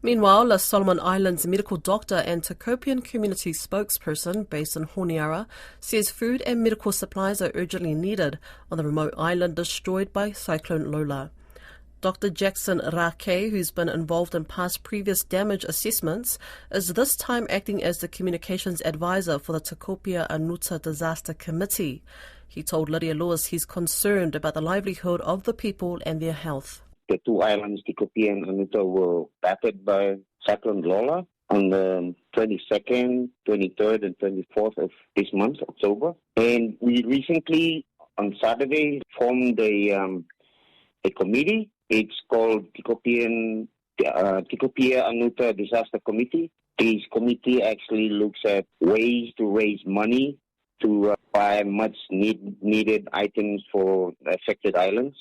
Meanwhile, a Solomon Islands medical doctor and Tikopian community spokesperson based in Honiara says food and medical supplies are urgently needed on the remote island destroyed by Cyclone Lola. Dr. Jackson Rake, who's been involved in past previous damage assessments, is this time acting as the communications advisor for the Tikopia Anuta Disaster Committee. He told Lydia Lewis he's concerned about the livelihood of the people and their health. The two islands, Tikopia and Anuta, were battered by Cyclone Lola on the 22nd, 23rd, and 24th of this month, October. And we recently, on Saturday, formed a committee. It's called Tikopia Anuta Disaster Committee. This committee actually looks at ways to raise money to buy much needed items for affected islands.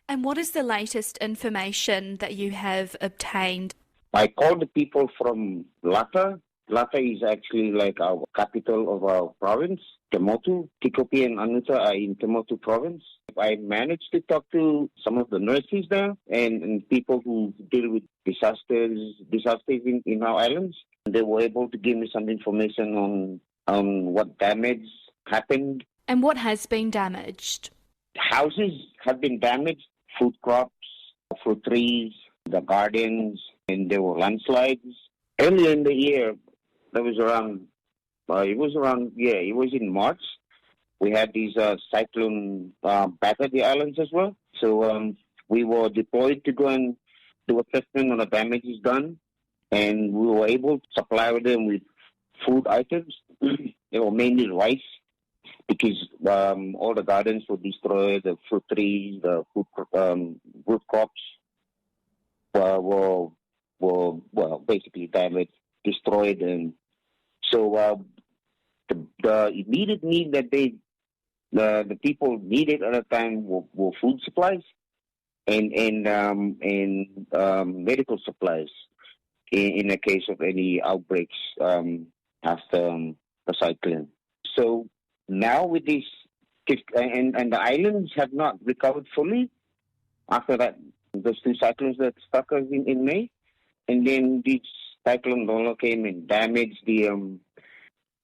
And what is the latest information that you have obtained? I called the people from Lata. Lata is actually like our capital of our province, Temotu. Tikopia and Anuta are in Temotu province. I managed to talk to some of the nurses there and people who deal with disasters in our islands. They were able to give me some information on what damage happened. And what has been damaged? Houses have been damaged, food crops, fruit trees, the gardens, and there were landslides. Earlier in the year, it was in March. We had these cyclone battered the islands as well. So we were deployed to go and do assessment on the damages done, and we were able to supply them with food items. They were mainly rice, because all the gardens were destroyed, the fruit trees, the root crops were basically damaged, destroyed, and so the immediate need that the people needed at the time were food supplies and medical supplies in the case of any outbreaks after the cyclone. So now with this, and the islands have not recovered fully after that, those two cyclones that struck us in May, and then this Cyclone Lola came and damaged the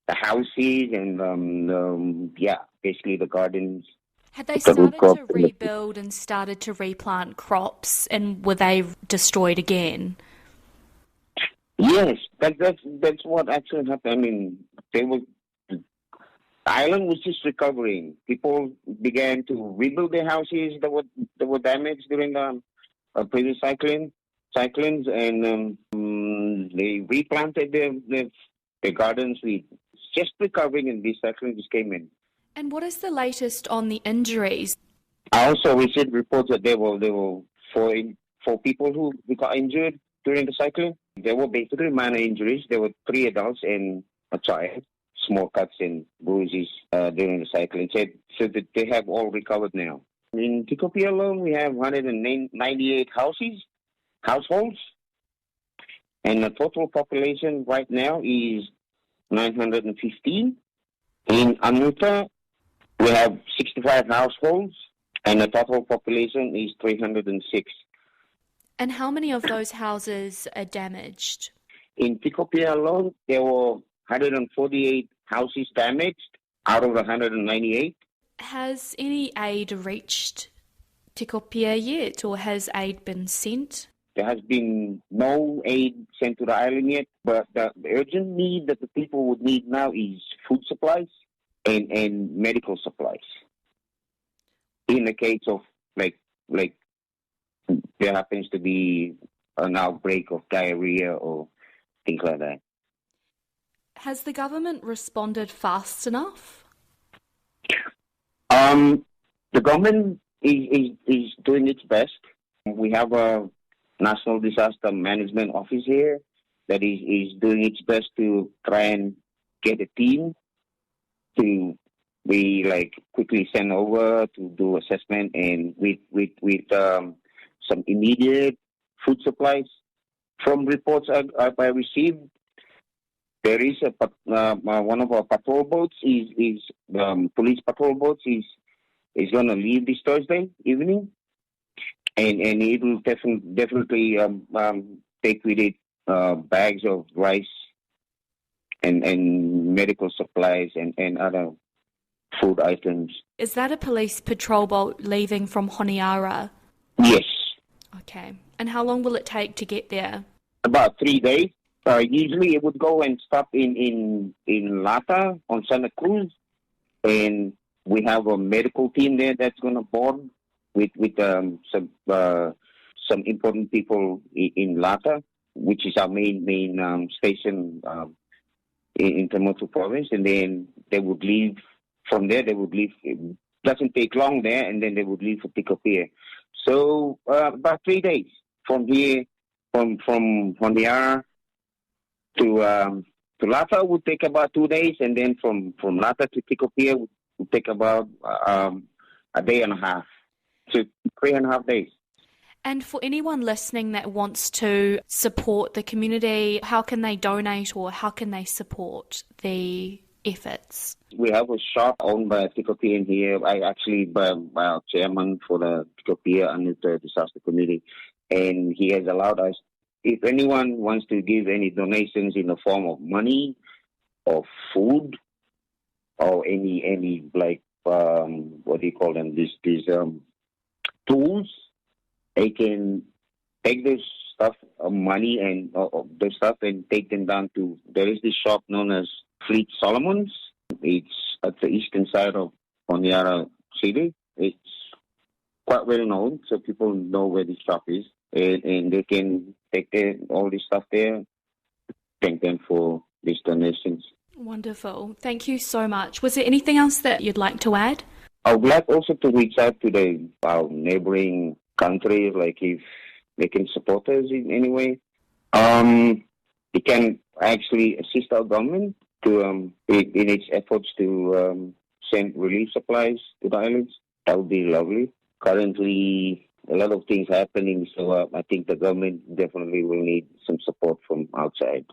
houses and basically the gardens. Had they started to rebuild and started to replant crops, and were they destroyed again? Yes, that's what actually happened. I mean, the island was just recovering. People began to rebuild their houses that were damaged during the previous cyclones, and they replanted their gardens. We just recovering, and this cyclone just came in. And what is the latest on the injuries? I also received reports that there were four people who got injured during the cyclone. There were basically minor injuries. There were 3 adults and a child, small cuts and bruises during the cyclone. So that they have all recovered now. In Tikopia alone, we have 198 households, and the total population right now is 915. In Anuta, we have 65 households, and the total population is 306. And how many of those houses are damaged? In Tikopia alone, there were 148 houses damaged out of the 198. Has any aid reached Tikopia yet, or has aid been sent? There has been no aid sent to the island yet, but the urgent need that the people would need now is food supplies and medical supplies. In the case of like there happens to be an outbreak of diarrhea or things like that. Has the government responded fast enough? The government is doing its best. We have a National Disaster Management Office here that is doing its best to try and get a team to be quickly sent over to do assessment and with some immediate food supplies. From reports I received, there is one of our patrol boats is police patrol boats is going to leave this Thursday evening, and it will definitely take with it bags of rice and medical supplies and other food items. Is that a police patrol boat leaving from Honiara? Yes. Okay. And how long will it take to get there? About 3 days. Usually it would go and stop in Lata on Santa Cruz, and we have a medical team there that's going to board with some important people in Lata, which is our main station in Temutu province, and then they would leave from there. They would leave. It doesn't take long there, and then they would leave for Tikopia. So about 3 days from here, from Honiara to Lata would take about 2 days, and then from Lata to Tikopia would take about a day and a half to 3.5 days. And for anyone listening that wants to support the community, how can they donate or how can they support the efforts? We have a shop owned by a Tikopian here, by our chairman for the Tikopia and the disaster committee, and he has allowed us, if anyone wants to give any donations in the form of money or food or any like what do you call them, these tools, they can take this stuff, money and the stuff, and take them down to, there is this shop known as Fleet Solomon's. It's at the eastern side of Honiara City. It's quite well known, so people know where this shop is, and they can take all this stuff there. Thank them for these donations. Wonderful. Thank you so much. Was there anything else that you'd like to add? I would like also to reach out to our neighboring countries, like if they can support us in any way. They can actually assist our government to in its efforts to send relief supplies to the islands. That would be lovely. Currently, a lot of things happening, so I think the government definitely will need some support from outside.